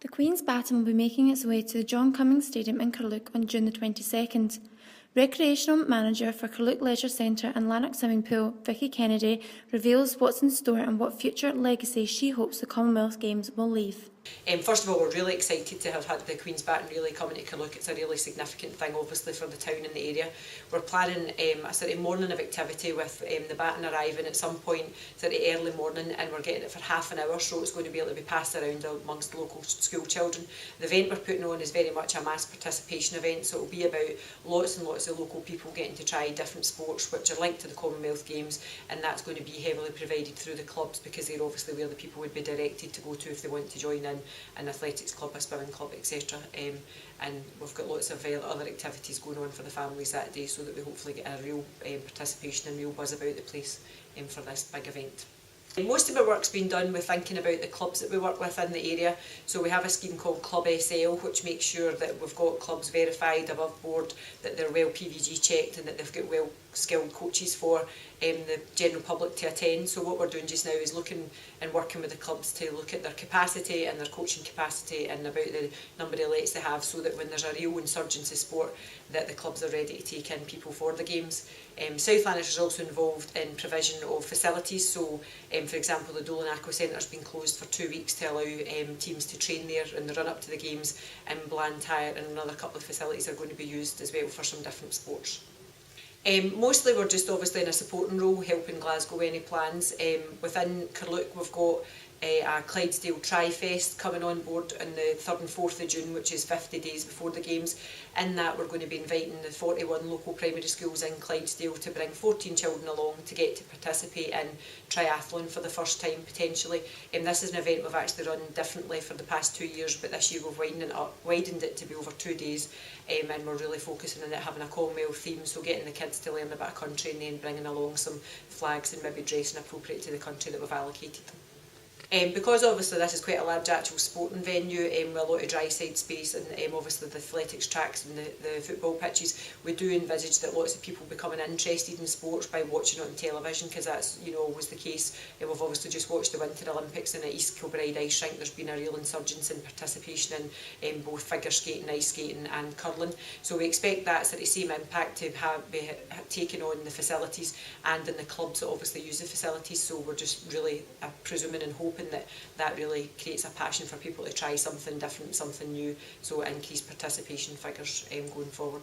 The Queen's Baton will be making its way to the John Cummings Stadium in Carluke on June the 22nd. Recreational Manager for Carluke Leisure Centre and Lanark Swimming Pool, Vicki Kennedy, reveals what's in store and what future legacy she hopes the Commonwealth Games will leave. First of all, we're really excited to have had the Queen's Baton really coming to Carluke. It's a really significant thing, obviously, for the town and the area. We're planning a sort of morning of activity with the Baton arriving at some point sort of early morning, and we're getting it for half an hour, so it's going to be able to be passed around amongst local school children. The event we're putting on is very much a mass participation event, so it'll be about lots and lots of local people getting to try different sports which are linked to the Commonwealth Games, and that's going to be heavily provided through the clubs, because they're obviously where the people would be directed to go to if they want to join in. An athletics club, a swimming club, etc. And we've got lots of other activities going on for the families that day, so that we hopefully get a real participation and real buzz about the place for this big event. Most of our work's been done with thinking about the clubs that we work with in the area. So we have a scheme called Club SL, which makes sure that we've got clubs verified above board, that they're well PVG checked, and that they've got well skilled coaches for the general public to attend. So what we're doing just now is looking and working with the clubs to look at their capacity and their coaching capacity and about the number of lets they have, so that when there's a real insurgence of sport, that the clubs are ready to take in people for the games. South Lanarkshire is also involved in provision of facilities. So for example, the Dolan Aqua Centre has been closed for 2 weeks to allow teams to train there in the run up to the games, and Blantyre and another couple of facilities are going to be used as well for some different sports. Mostly we're just obviously in a supporting role, helping Glasgow any plans. Within Carluke we've got a Clydesdale Tri-Fest coming on board on the 3rd and 4th of June, which is 50 days before the games. In that we're going to be inviting the 41 local primary schools in Clydesdale to bring 14 children along to get to participate in triathlon for the first time potentially. This is an event we've actually run differently for the past 2 years, but this year we've widened it to be over 2 days, and we're really focusing on it having a Commonwealth theme, so getting the kids to learn about a country and then bringing along some flags and maybe dressing appropriate to the country that we've allocated them. Because obviously this is quite a large actual sporting venue with a lot of dry side space, and obviously the athletics tracks and the football pitches, we do envisage that lots of people becoming interested in sports by watching it on television, because that's always the case. We've obviously just watched the Winter Olympics in at East Kilbride Ice Rink. There's been a real insurgence in participation in both figure skating, ice skating and curling. So we expect that sort of same impact to be taken on the facilities and in the clubs that obviously use the facilities. So we're just really presuming and hoping that really creates a passion for people to try something different, something new, so increased participation figures going forward.